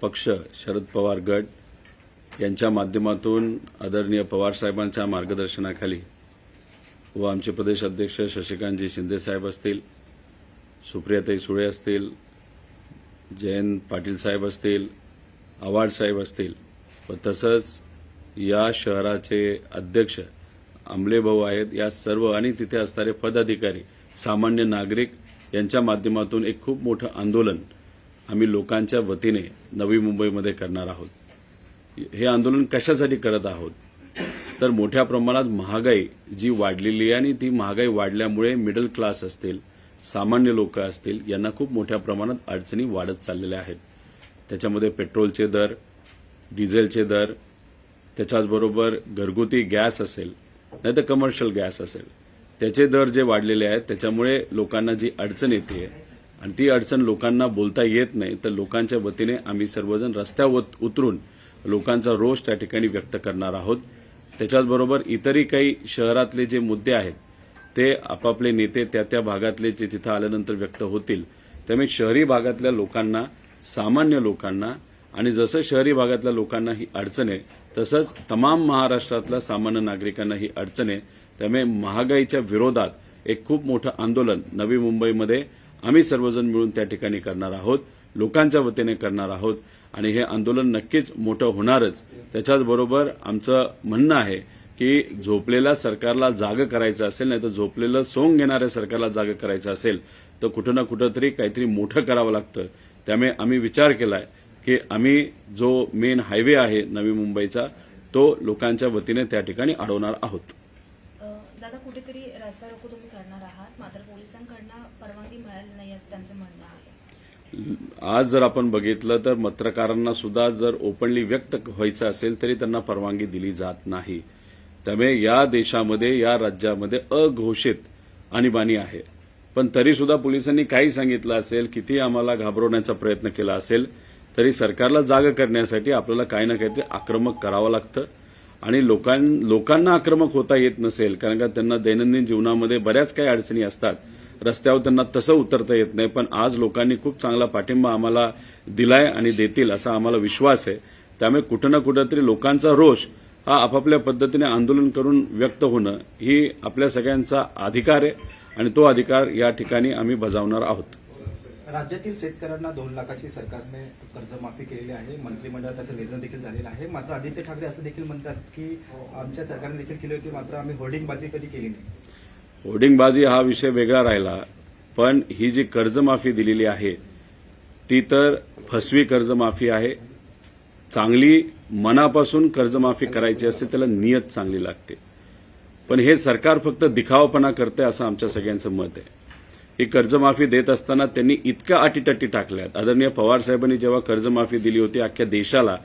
पक्ष शरद पवार गट यांच्या माध्यमातून आदरणीय पवार साहेबांच्या मार्गदर्शनाखाली व आमचे प्रदेश अध्यक्ष शशिकांतजी शिंदे साहेब असतील, सुप्रियाताई सुळे असतील, जयंत पाटील साहेब असतील, आव्हाड साहेब असतील व तसंच या शहराचे अध्यक्ष आंबले भाऊ आहेत, या सर्व आणि तिथे असणारे पदाधिकारी, सामान्य नागरिक यांच्या माध्यमातून एक खूप मोठं आंदोलन आम्ही लोकांच्या वतीने नवी मुंबईमध्ये करणार आहोत। हे आंदोलन कशासाठी करत आहोत तर मोठ्या प्रमाणात महागाई जी वाढलेली आहे आणि ती महागाई वाढल्यामुळे मिडल क्लास असतील, सामान्य लोक असतील, यांना खूप मोठ्या प्रमाणात अडचणी वाढत चाललेल्या आहेत। त्याच्यामध्ये पेट्रोलचे दर, डिझेलचे दर, त्याच्याचबरोबर घरगुती गॅस असेल नाही तर कमर्शियल गॅस असेल, त्याचे दर जे वाढलेले आहेत त्याच्यामुळे लोकांना जी अडचण येते आणि ती अडचण लोकांना बोलता येत नाही, तर लोकांच्या वतीने आम्ही सर्वजण रस्त्यावर उतरून लोकांचा रोष त्या ठिकाणी व्यक्त करणार आहोत। त्याच्याचबरोबर इतरही काही शहरातले जे मुद्दे आहेत ते आपापले नेते त्या भागातले जे तिथं आल्यानंतर व्यक्त होतील। त्यामुळे शहरी भागातल्या लोकांना, सामान्य लोकांना आणि जसं शहरी भागातल्या लोकांना ही अडचण आहे तसंच तमाम महाराष्ट्रातल्या सामान्य नागरिकांना ही अडचण आहे। त्यामुळे महागाईच्या विरोधात एक खूप मोठं आंदोलन नवी मुंबईमध्ये आम्ही सर्वजण मिळून त्या ठिकाणी करणार आहोत, लोकांच्या वतीने करणार आहोत आणि हे आंदोलन नक्कीच मोठं होणारच। त्याच्याचबरोबर आमचं म्हणणं आहे की झोपलेल्या सरकारला जागं करायचं असेल नाही तर झोपलेलं सोंग घेणाऱ्या सरकारला जागं करायचं असेल तर कुठं ना कुठंतरी काहीतरी मोठं करावं लागतं। त्यामुळे आम्ही विचार केलाय की आम्ही जो मेन हायवे आहे नवी मुंबईचा तो लोकांच्या वतीने त्या ठिकाणी अडवणार आहोत। दादा, कुठेतरी रस्ता रोको तुम्ही करणार आहात, मात्र पोलिसांकडून परवानगी मिळाली नाही असं त्यांचं म्हणणं आहे। आज जर आपण बघितलं तर पत्रकारांना सुद्धा जर ओपनली व्यक्त व्हायचं असेल तरी त्यांना परवानगी दिली जात नाही। त्यामुळे या देशामध्ये, या राज्यामध्ये अघोषित आणीबाणी आहे, पण तरी सुद्धा पोलिसांनी काही सांगितलं असेल, किती आम्हाला घाबरवण्याचा प्रयत्न केला असेल तरी सरकारला जाग करण्यासाठी आपल्याला काही ना काहीतरी आक्रमक करावं लागतं आणि लोकांना आक्रमक होता येत नसेल कारण का त्यांना दैनंदिन जीवनामध्ये बऱ्याच काही अडचणी असतात, रस्त्यावर त्यांना तसं उतरता येत नाही। पण आज लोकांनी खूप चांगला पाठिंबा आम्हाला दिलाय आणि देतील असा आम्हाला विश्वास आहे। त्यामुळे कुठं ना कुठंतरी लोकांचा रोष हा आपापल्या पद्धतीने आंदोलन करून व्यक्त होणं ही आपल्या सगळ्यांचा अधिकार आहे आणि तो अधिकार या ठिकाणी आम्ही बजावणार आहोत। राज्यातील शेतकऱ्यांना 2 लाखाची सरकारने कर्जमाफी केलेली आहे, मंत्रिमंडळात असं निर्णय देखील झालेला आहे। मात्र आदित्य ठाकरे असं देखील म्हणतात की आमच्या सरकारने देखील केली होती, मात्र आम्ही होर्डिंगबाजी कधी केली नाही। होर्डिंगबाजी हा विषय वेगळा राहिला, पण ही जी कर्जमाफी दिलेली आहे ती तर फसवी कर्जमाफी आहे। चांगली मनापासून कर्जमाफी करायची असते त्याला नियत चांगली लागते, पण हे सरकार फक्त दिखावापणा करते असं आमच्या सगळ्यांचं मत आहे। ही कर्जमाफी देत असताना त्यांनी इतक्या अटीतटी टाकल्यात। आदरणीय पवार साहेबांनी जेव्हा कर्जमाफी दिली होती अख्ख्या देशाला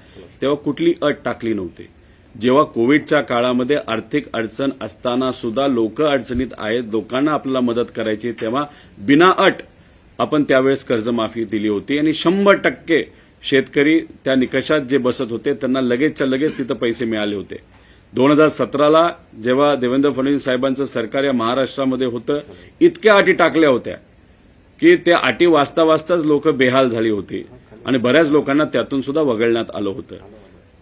तेव्हा कुठली अट टाकली नव्हती। जेव्हा कोविडच्या काळामध्ये आर्थिक अडचण असताना सुद्धा लोक अडचणीत आहेत, लोकांना आपल्याला मदत करायची, तेव्हा बिना अट आपण त्यावेळेस कर्जमाफी दिली होती आणि 100% शेतकरी त्या निकषात जे बसत होते त्यांना लगेचच्या लगेच तिथं पैसे मिळाले होते। 2017ला जेव्हा देवेंद्र फडणवीस साहेबांचं सरकार या महाराष्ट्रामध्ये होतं, इतक्या अटी टाकल्या होत्या की त्या अटी वाचता वाचताच लोक बेहाल झाली होती आणि बऱ्याच लोकांना त्यातून सुद्धा वगळण्यात आलं होतं।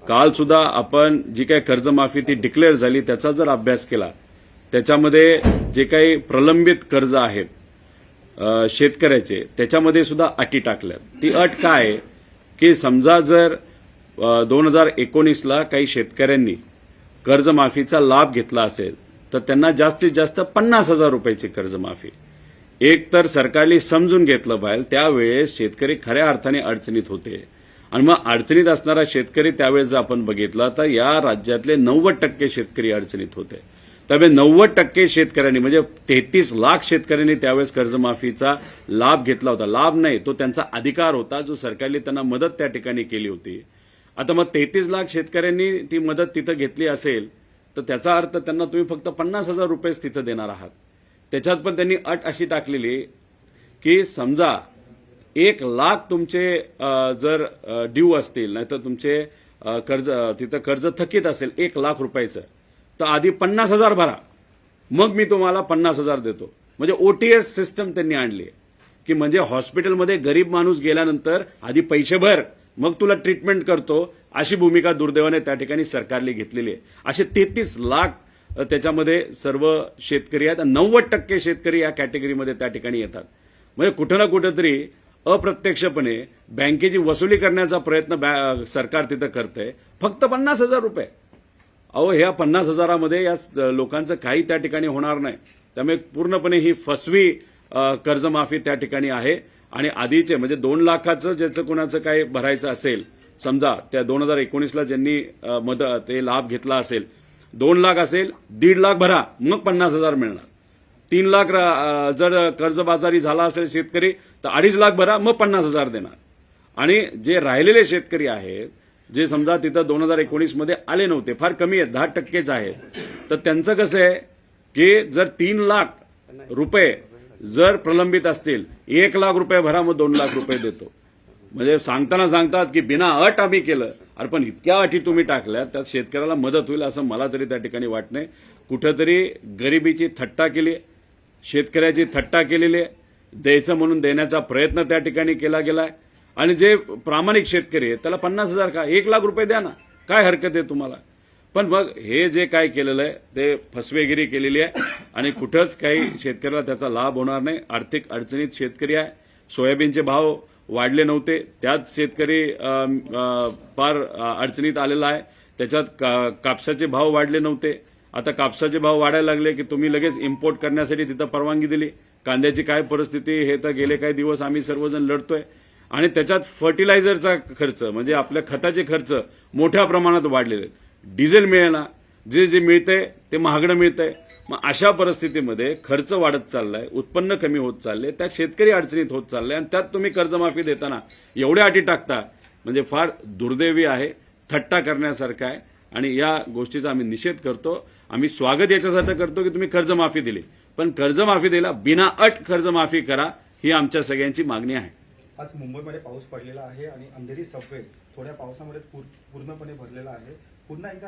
काल सुद्धा आपण जी काही कर्जमाफी ती डिक्लेअर झाली त्याचा जर अभ्यास केला, त्याच्यामध्ये जे काही प्रलंबित कर्ज आहेत शेतकऱ्याचे त्याच्यामध्ये सुद्धा अटी टाकल्यात। ती अट काय की समजा जर 2019ला काही शेतकऱ्यांनी कर्जमाफीचा लाभ घेतला असेल तर त्यांना जास्तीत जास्त 50,000 रुपयाची कर्जमाफी। एक तर सरकारने समजून घेतलं पाहिजे, त्यावेळेस शेतकरी खऱ्या अर्थाने अडचणीत होते आणि मग अडचणीत असणारा शेतकरी त्यावेळेस जर आपण बघितला तर या राज्यातले 90% शेतकरी अडचणीत होते। त्यामुळे 90% शेतकऱ्यांनी म्हणजे 33 लाख शेतकऱ्यांनी त्यावेळेस कर्जमाफीचा लाभ घेतला होता। लाभ नाही, तो त्यांचा अधिकार होता जो सरकारने त्यांना मदत त्या ठिकाणी केली होती। आता मग 33 लाख शेतकऱ्यांनी ती मदत तिथं घेतली असेल तर त्याचा अर्थ त्यांना तुम्ही फक्त 50,000 रुपयेच तिथं देणार आहात। त्याच्यात पण त्यांनी अट अशी टाकलेली की समजा 1 लाख तुमचे जर ड्यू असतील नाही तर तुमचे कर्ज तिथं कर्ज थकीत असेल 1 लाख रुपयाचं तर आधी 50,000 भरा, मग मी तुम्हाला 50,000 देतो। म्हणजे OTS सिस्टम त्यांनी आणली की म्हणजे हॉस्पिटलमध्ये गरीब माणूस गेल्यानंतर आधी पैसे भर मग तुला ट्रीटमेंट करतो, अशी भूमिका दुर्दैवाने त्या ठिकाणी सरकारने घेतलेली आहे. असे 33 लाख त्याच्यामध्ये सर्व शेतकरी आहेत. 90% शेतकरी या कॅटेगरीमध्ये त्या ठिकाणी येतात. म्हणजे कुठं ना कुठंतरी अप्रत्यक्षपणे बँकेची वसुली करण्याचा प्रयत्न सरकार तिथं करतंय. फक्त 50,000 रुपये. अहो, ह्या 50,000मध्ये या लोकांचं काही त्या ठिकाणी होणार नाही. त्यामुळे पूर्णपणे ही फसवी कर्जमाफी त्या ठिकाणी आहे. आणि आधीचे म्हणजे 2 लाखाचं ज्याचं कोणाचं काय भरायचं असेल, समजा त्या 2019ला ज्यांनी ते लाभ घेतला असेल, 2 लाख असेल, 1.5 लाख भरा, मग 50,000 मिळणार. 3 लाख जर कर्जबाजारी झाला असेल शेतकरी तर 2.5 लाख भरा, मग 50,000 देणार. आणि जे राहिलेले शेतकरी आहेत, जे समजा तिथं 2019मध्ये आले नव्हते, फार कमी आहेत, 10%च आहेत, तर त्यांचं कसं आहे की जर 3 लाख रुपये जर प्रलंबित असतील, 1 लाख रुपये भरा, मग 2 लाख रुपये देतो. म्हणजे सांगताना सांगतात की बिना अट आम्ही केलं. अरे पण इतक्या अटी तुम्ही टाकल्या, त्यात शेतकऱ्याला मदत होईल असं मला तरी त्या ठिकाणी वाटत नाही. कुठंतरी गरिबीची थट्टा केली, शेतकऱ्याची थट्टा केलेली आहे. द्यायचं म्हणून देण्याचा प्रयत्न त्या ठिकाणी केला गेलाय. आणि जे प्रामाणिक शेतकरी आहेत त्याला 50,000 का 1 लाख रुपये द्या ना, काय हरकत आहे तुम्हाला. पण मग हे जे काय केलेलं आहे ते फसवेगिरी केलेली आहे आणि कुठंच काही शेतकऱ्याला त्याचा लाभ होणार नाही. आर्थिक अडचणीत शेतकरी आहे. सोयाबीनचे भाव वाढले नव्हते, त्यात शेतकरी फार अडचणीत आलेला आहे. त्याच्यात कापसाचे भाव वाढले नव्हते, आता कापसाचे भाव वाढायला लागले की तुम्ही लगेच इम्पोर्ट करण्यासाठी तिथं परवानगी दिली. कांद्याची काय परिस्थिती हे तर गेले काही दिवस आम्ही सर्वजण लढतोय. आणि त्याच्यात फर्टिलायझरचा खर्च म्हणजे आपल्या खताचे खर्च मोठ्या प्रमाणात वाढलेले आहेत. डिझेल मिळेना, जे मिळतंय ते महागडं मिळतंय. मग अशा परिस्थितीमध्ये खर्च वाढत चाललाय, उत्पन्न कमी होत चालले, त्यात शेतकरी अडचणीत होत चालले. आणि त्यात तुम्ही कर्जमाफी देताना एवढ्या अटी टाकता म्हणजे फार दुर्दैवी आहे, थट्टा करण्यासारखं आहे. आणि या गोष्टीचा आम्ही निषेध करतो. आम्ही स्वागत याच्यासाठी करतो की तुम्ही कर्जमाफी दिली, पण कर्जमाफी दिला बिना अट कर्जमाफी करा, ही आमच्या सगळ्यांची मागणी आहे. आज मुंबईमध्ये पाऊस पडलेला आहे आणि अंधेरी सबवे थोड्या पावसामुळे पूर्णपणे भरलेला आहे. पुन्हा एकदा